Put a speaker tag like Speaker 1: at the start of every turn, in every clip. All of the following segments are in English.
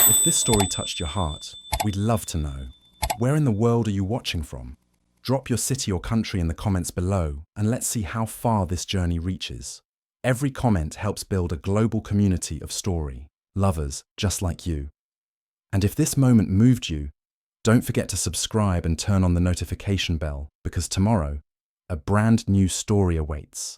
Speaker 1: If this story touched your heart, we'd love to know. Where in the world are you watching from? Drop your city or country in the comments below, and let's see how far this journey reaches. Every comment helps build a global community of story lovers just like you. And if this moment moved you, don't forget to subscribe and turn on the notification bell, because tomorrow, a brand new story awaits.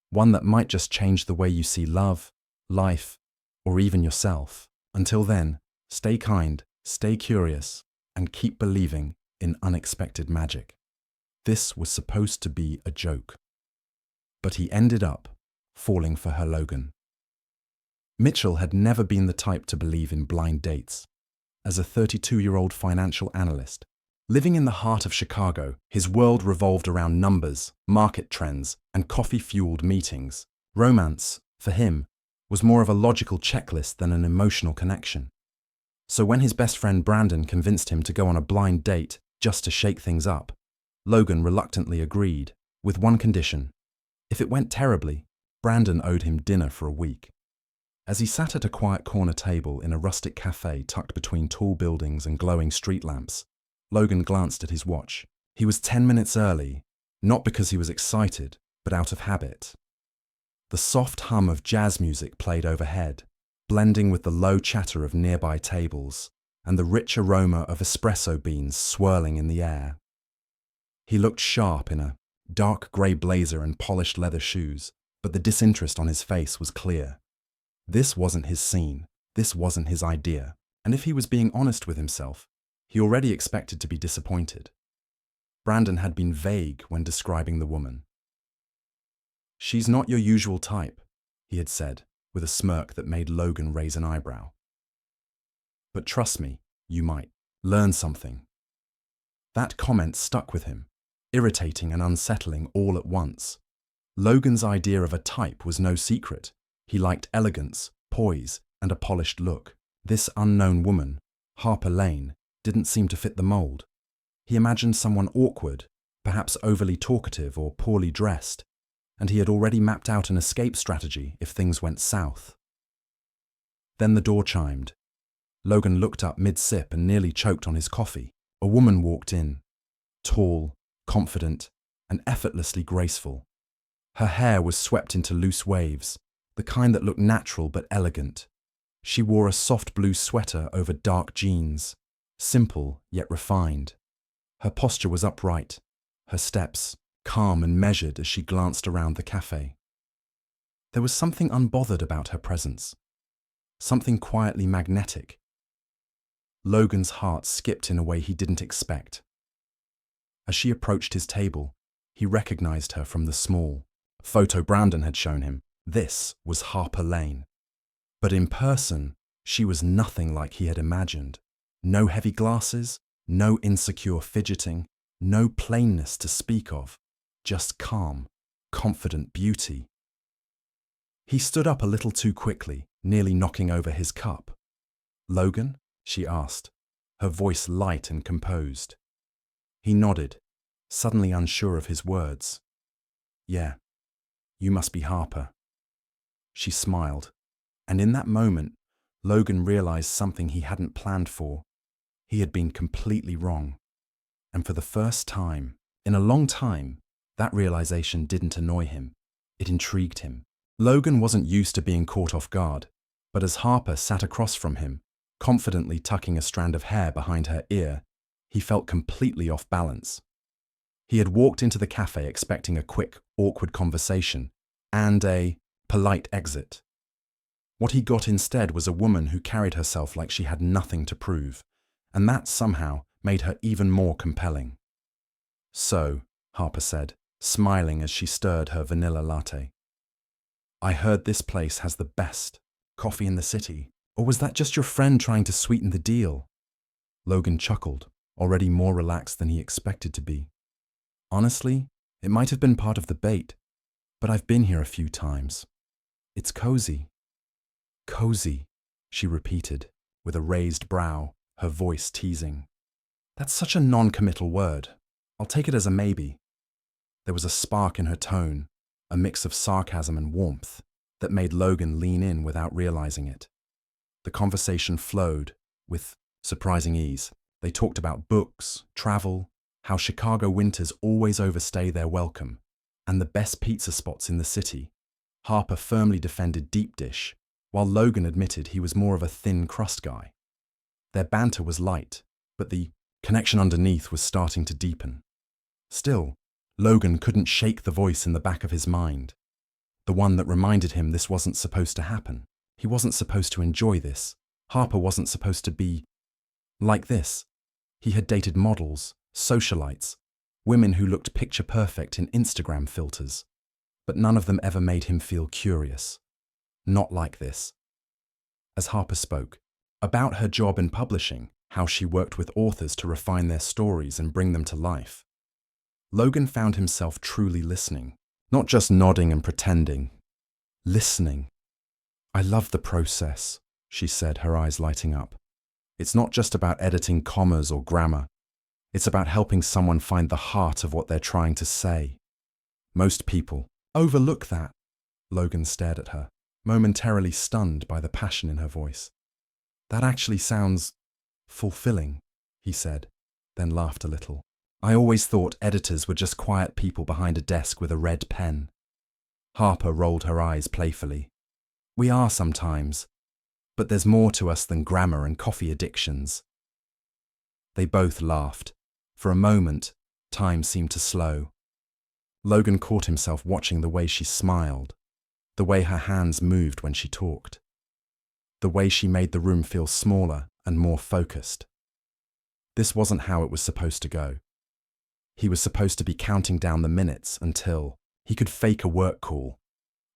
Speaker 1: One that might just change the way you see love, life, or even yourself. Until then, stay kind, stay curious, and keep believing in unexpected magic. This was supposed to be a joke, but he ended up falling for her Logan. Mitchell had never been the type to believe in blind dates. As a 32-year-old financial analyst, living in the heart of Chicago, his world revolved around numbers, market trends, and coffee-fueled meetings. Romance, for him, was more of a logical checklist than an emotional connection. So when his best friend Brandon convinced him to go on a blind date just to shake things up, Logan reluctantly agreed, with one condition. If it went terribly, Brandon owed him dinner for a week. As he sat at a quiet corner table in a rustic café tucked between tall buildings and glowing street lamps, Logan glanced at his watch. He was 10 minutes early, not because he was excited, but out of habit. The soft hum of jazz music played overhead, blending with the low chatter of nearby tables and the rich aroma of espresso beans swirling in the air. He looked sharp in a dark grey blazer and polished leather shoes, but the disinterest on his face was clear. This wasn't his scene, this wasn't his idea, and if he was being honest with himself, he already expected to be disappointed. Brandon had been vague when describing the woman. "She's not your usual type," he had said, with a smirk that made Logan raise an eyebrow. "But trust me, you might learn something." That comment stuck with him, irritating and unsettling all at once. Logan's idea of a type was no secret. He liked elegance, poise, and a polished look. This unknown woman, Harper Lane, didn't seem to fit the mold. He imagined someone awkward, perhaps overly talkative or poorly dressed, and he had already mapped out an escape strategy if things went south. Then the door chimed. Logan looked up mid-sip and nearly choked on his coffee. A woman walked in, tall, confident, and effortlessly graceful. Her hair was swept into loose waves, the kind that looked natural but elegant. She wore a soft blue sweater over dark jeans, simple yet refined. Her posture was upright, her steps calm and measured as she glanced around the cafe. There was something unbothered about her presence, something quietly magnetic. Logan's heart skipped in a way he didn't expect. As she approached his table, he recognized her from the small photo Brandon had shown him. This was Harper Lane. But in person, she was nothing like he had imagined. No heavy glasses, no insecure fidgeting, no plainness to speak of, just calm, confident beauty. He stood up a little too quickly, nearly knocking over his cup. "Logan?" she asked, her voice light and composed. He nodded, suddenly unsure of his words. "Yeah, you must be Harper." She smiled, and in that moment, Logan realized something he hadn't planned for. He had been completely wrong. And for the first time, in a long time, that realization didn't annoy him. It intrigued him. Logan wasn't used to being caught off guard, but as Harper sat across from him, confidently tucking a strand of hair behind her ear, he felt completely off balance. He had walked into the cafe expecting a quick, awkward conversation and a polite exit. What he got instead was a woman who carried herself like she had nothing to prove, and that somehow made her even more compelling. "So," Harper said, smiling as she stirred her vanilla latte, "I heard this place has the best coffee in the city. Or was that just your friend trying to sweeten the deal?" Logan chuckled, already more relaxed than he expected to be. "Honestly, it might have been part of the bait, but I've been here a few times. It's cozy." "Cozy," she repeated, with a raised brow, her voice teasing. "That's such a non-committal word. I'll take it as a maybe." There was a spark in her tone, a mix of sarcasm and warmth, that made Logan lean in without realizing it. The conversation flowed, with surprising ease. They talked about books, travel, how Chicago winters always overstay their welcome, and the best pizza spots in the city. Harper firmly defended deep dish, while Logan admitted he was more of a thin crust guy. Their banter was light, but the connection underneath was starting to deepen. Still, Logan couldn't shake the voice in the back of his mind, the one that reminded him this wasn't supposed to happen. He wasn't supposed to enjoy this. Harper wasn't supposed to be like this. He had dated models, socialites, women who looked picture perfect in Instagram filters, but none of them ever made him feel curious. Not like this. As Harper spoke about her job in publishing, how she worked with authors to refine their stories and bring them to life, Logan found himself truly listening, not just nodding and pretending. Listening. "I love the process," she said, her eyes lighting up. "It's not just about editing commas or grammar. It's about helping someone find the heart of what they're trying to say. Most people overlook that." Logan stared at her, momentarily stunned by the passion in her voice. "That actually sounds fulfilling," he said, then laughed a little. "I always thought editors were just quiet people behind a desk with a red pen." Harper rolled her eyes playfully. "We are sometimes, but there's more to us than grammar and coffee addictions." They both laughed. For a moment, time seemed to slow. Logan caught himself watching the way she smiled, the way her hands moved when she talked, the way she made the room feel smaller and more focused. This wasn't how it was supposed to go. He was supposed to be counting down the minutes until he could fake a work call.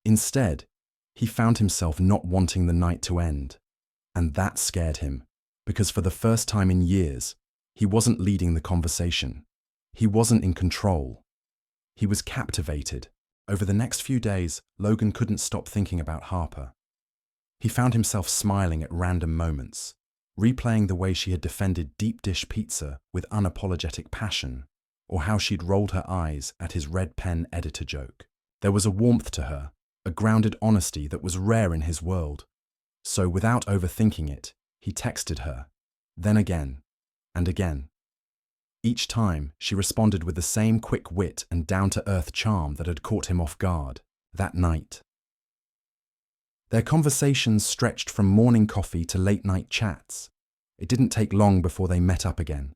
Speaker 1: Instead, he found himself not wanting the night to end, and that scared him, because for the first time in years, he wasn't leading the conversation. He wasn't in control. He was captivated. Over the next few days, Logan couldn't stop thinking about Harper. He found himself smiling at random moments, replaying the way she had defended deep dish pizza with unapologetic passion, or how she'd rolled her eyes at his red pen editor joke. There was a warmth to her, a grounded honesty that was rare in his world. So without overthinking it, he texted her, then again, and again. Each time, she responded with the same quick wit and down-to-earth charm that had caught him off guard that night. Their conversations stretched from morning coffee to late-night chats. It didn't take long before they met up again,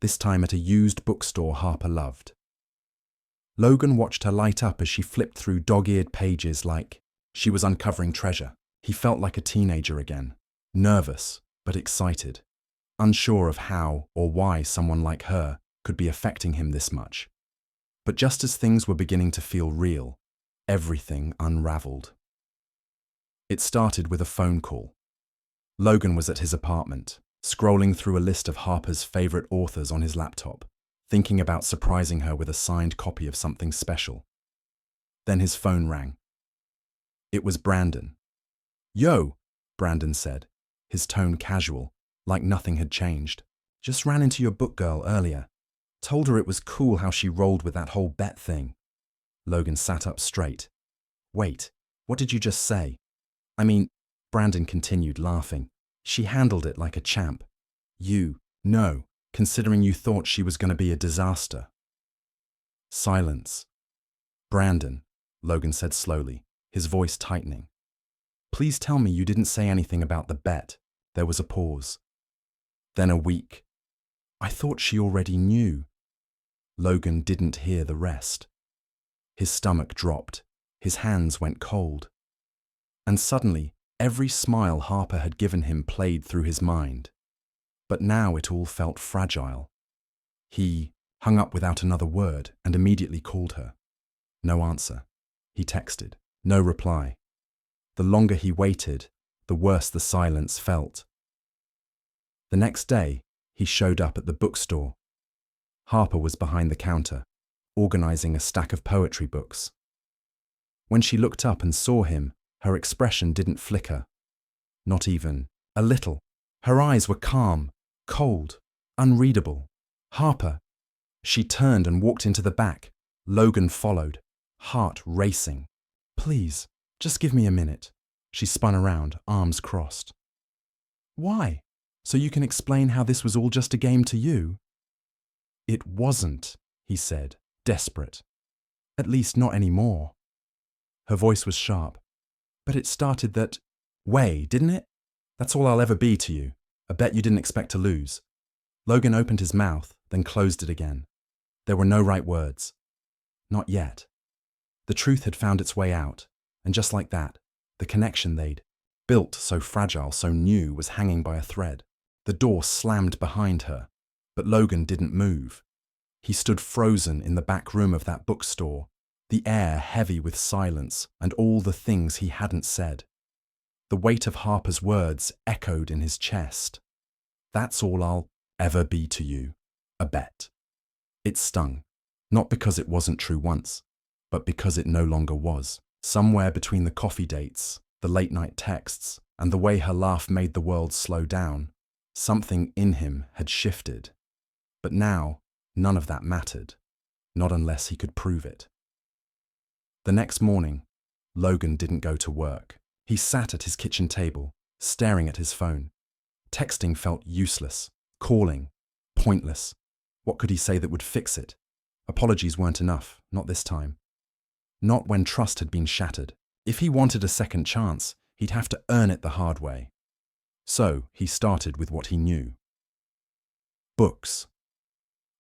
Speaker 1: this time at a used bookstore Harper loved. Logan watched her light up as she flipped through dog-eared pages like she was uncovering treasure. He felt like a teenager again, nervous but excited, unsure of how or why someone like her could be affecting him this much. But just as things were beginning to feel real, everything unraveled. It started with a phone call. Logan was at his apartment, scrolling through a list of Harper's favorite authors on his laptop, thinking about surprising her with a signed copy of something special. Then his phone rang. It was Brandon. "Yo," Brandon said, his tone casual, like nothing had changed. "Just ran into your book girl earlier. Told her it was cool how she rolled with that whole bet thing." Logan sat up straight. "Wait, what did you just say?" "I mean," Brandon continued, laughing, "she handled it like a champ. No, considering you thought she was going to be a disaster." Silence. "Brandon," Logan said slowly, his voice tightening. "Please tell me you didn't say anything about the bet." There was a pause. Then a week. "I thought she already knew." Logan didn't hear the rest. His stomach dropped. His hands went cold. And suddenly, every smile Harper had given him played through his mind. But now it all felt fragile. He hung up without another word and immediately called her. No answer. He texted. No reply. The longer he waited, the worse the silence felt. The next day, he showed up at the bookstore. Harper was behind the counter, organizing a stack of poetry books. When she looked up and saw him, her expression didn't flicker. Not even a little. Her eyes were calm, cold, unreadable. "Harper." She turned and walked into the back. Logan followed, heart racing. "Please, just give me a minute." She spun around, arms crossed. "Why?" So you can explain how this was all just a game to you? It wasn't, he said, desperate. At least not anymore. Her voice was sharp. But it started that way, didn't it? That's all I'll ever be to you. A bet you didn't expect to lose. Logan opened his mouth, then closed it again. There were no right words. Not yet. The truth had found its way out, and just like that, the connection they'd built, so fragile, so new, was hanging by a thread. The door slammed behind her, but Logan didn't move. He stood frozen in the back room of that bookstore, the air heavy with silence and all the things he hadn't said. The weight of Harper's words echoed in his chest. That's all I'll ever be to you. A bet. It stung, not because it wasn't true once, but because it no longer was. Somewhere between the coffee dates, the late-night texts, and the way her laugh made the world slow down, something in him had shifted. But now, none of that mattered, not unless he could prove it. The next morning, Logan didn't go to work. He sat at his kitchen table, staring at his phone. Texting felt useless, calling, pointless. What could he say that would fix it? Apologies weren't enough, not this time. Not when trust had been shattered. If he wanted a second chance, he'd have to earn it the hard way. So he started with what he knew. Books.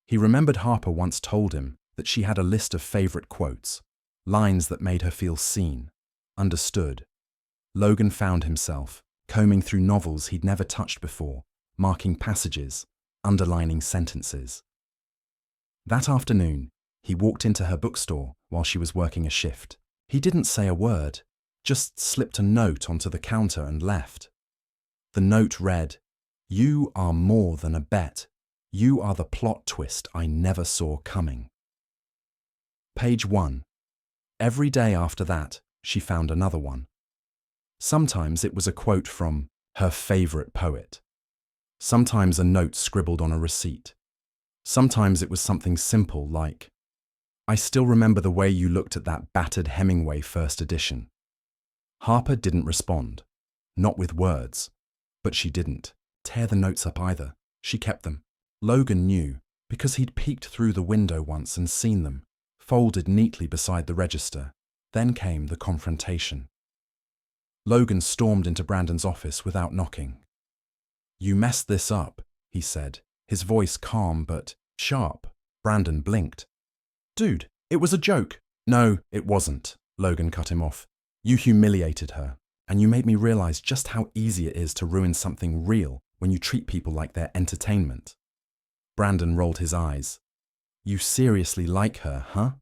Speaker 1: He remembered Harper once told him that she had a list of favorite quotes, lines that made her feel seen, understood. Logan found himself combing through novels he'd never touched before, marking passages, underlining sentences. That afternoon, he walked into her bookstore while she was working a shift. He didn't say a word, just slipped a note onto the counter and left. The note read, "You are more than a bet. You are the plot twist I never saw coming." Page 1. Every day after that, she found another one. Sometimes it was a quote from her favorite poet. Sometimes a note scribbled on a receipt. Sometimes it was something simple like, "I still remember the way you looked at that battered Hemingway first edition." Harper didn't respond, not with words, but she didn't tear the notes up either. She kept them. Logan knew, because he'd peeked through the window once and seen them, folded neatly beside the register. Then came the confrontation. Logan stormed into Brandon's office without knocking. "You messed this up," he said, his voice calm but sharp. Brandon blinked. "Dude, it was a joke." "No, it wasn't," Logan cut him off. "You humiliated her, and you made me realize just how easy it is to ruin something real when you treat people like they're entertainment." Brandon rolled his eyes. "You seriously like her, huh?"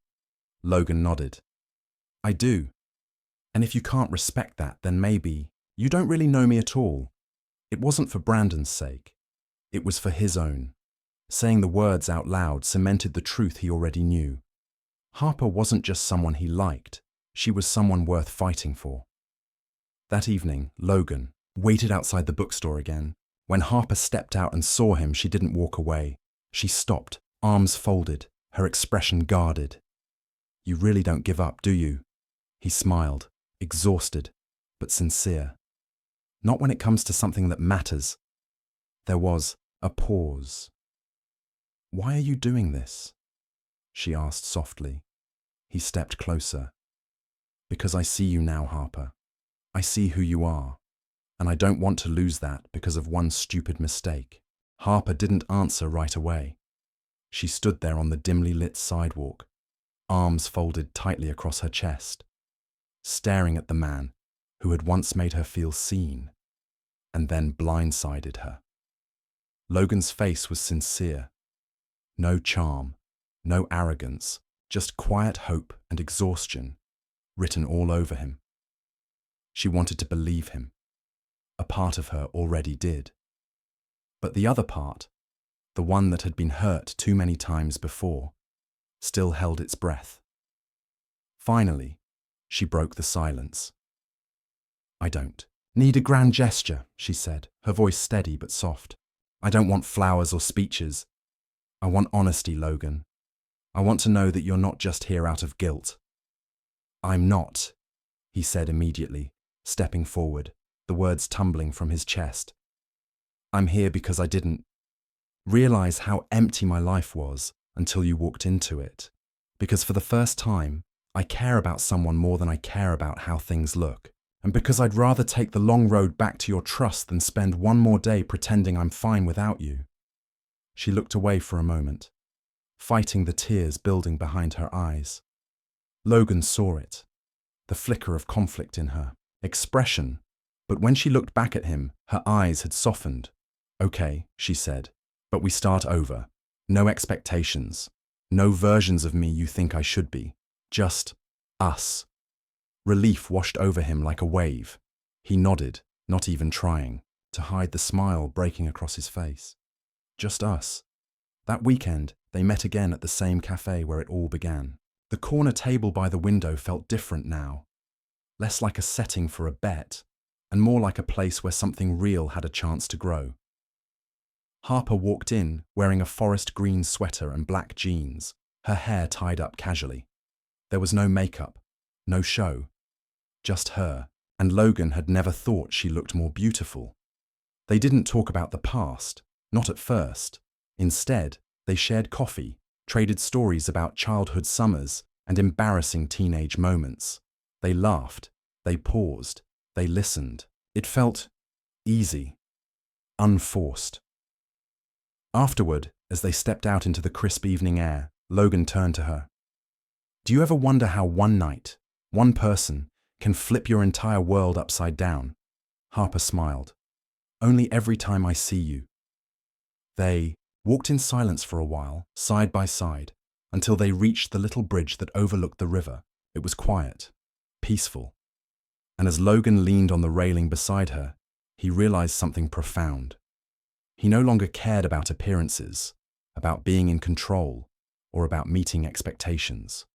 Speaker 1: Logan nodded. "I do. And if you can't respect that, then maybe you don't really know me at all." It wasn't for Brandon's sake. It was for his own. Saying the words out loud cemented the truth he already knew. Harper wasn't just someone he liked. She was someone worth fighting for. That evening, Logan waited outside the bookstore again. When Harper stepped out and saw him, she didn't walk away. She stopped, arms folded, her expression guarded. "You really don't give up, do you?" He smiled, exhausted, but sincere. "Not when it comes to something that matters." There was a pause. "Why are you doing this?" she asked softly. He stepped closer. "Because I see you now, Harper. I see who you are, and I don't want to lose that because of one stupid mistake." Harper didn't answer right away. She stood there on the dimly lit sidewalk, arms folded tightly across her chest, staring at the man who had once made her feel seen, and then blindsided her. Logan's face was sincere. No charm, no arrogance, just quiet hope and exhaustion written all over him. She wanted to believe him. A part of her already did. But the other part, the one that had been hurt too many times before, still held its breath. Finally, she broke the silence. "I don't need a grand gesture," she said, her voice steady but soft. "I don't want flowers or speeches. I want honesty, Logan. I want to know that you're not just here out of guilt." "I'm not," he said immediately, stepping forward, the words tumbling from his chest. I'm here because I didn't realize how empty my life was until you walked into it. Because for the first time, I care about someone more than I care about how things look. And because I'd rather take the long road back to your trust than spend one more day pretending I'm fine without you." She looked away for a moment, fighting the tears building behind her eyes. Logan saw it, the flicker of conflict in her expression, but when she looked back at him, her eyes had softened. "Okay," she said, "but we start over. No expectations. No versions of me you think I should be. Just us." Relief washed over him like a wave. He nodded, not even trying, to hide the smile breaking across his face. Just us. That weekend, they met again at the same café where it all began. The corner table by the window felt different now, less like a setting for a bet, and more like a place where something real had a chance to grow. Harper walked in, wearing a forest green sweater and black jeans, her hair tied up casually. There was no makeup, no show, just her, and Logan had never thought she looked more beautiful. They didn't talk about the past, not at first. Instead, they shared coffee, traded stories about childhood summers and embarrassing teenage moments. They laughed, they paused, they listened. It felt easy, unforced. Afterward, as they stepped out into the crisp evening air, Logan turned to her. "Do you ever wonder how one night, one person, can flip your entire world upside down?" Harper smiled. "Only every time I see you." They walked in silence for a while, side by side, until they reached the little bridge that overlooked the river. It was quiet, peaceful. And as Logan leaned on the railing beside her, he realized something profound. He no longer cared about appearances, about being in control, or about meeting expectations.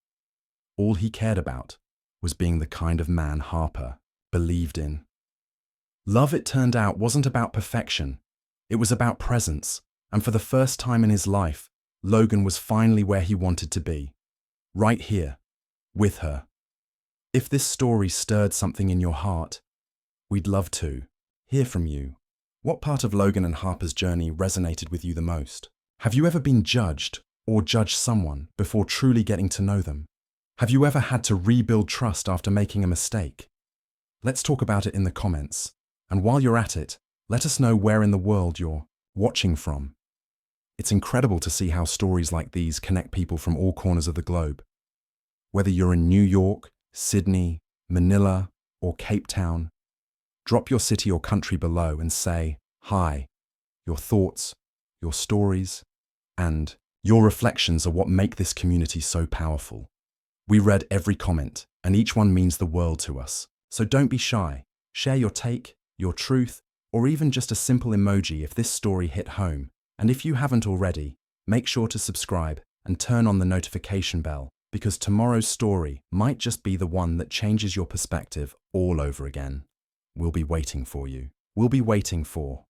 Speaker 1: All he cared about was being the kind of man Harper believed in. Love, it turned out, wasn't about perfection. It was about presence, and for the first time in his life, Logan was finally where he wanted to be. Right here, with her. If this story stirred something in your heart, we'd love to hear from you. What part of Logan and Harper's journey resonated with you the most? Have you ever been judged or judged someone before truly getting to know them? Have you ever had to rebuild trust after making a mistake? Let's talk about it in the comments. And while you're at it, let us know where in the world you're watching from. It's incredible to see how stories like these connect people from all corners of the globe. Whether you're in New York, Sydney, Manila, or Cape Town, drop your city or country below and say hi. Your thoughts, your stories, and your reflections are what make this community so powerful. We read every comment, and each one means the world to us. So don't be shy. Share your take, your truth, or even just a simple emoji if this story hit home. And if you haven't already, make sure to subscribe and turn on the notification bell, because tomorrow's story might just be the one that changes your perspective all over again. We'll be waiting for you. We'll be waiting for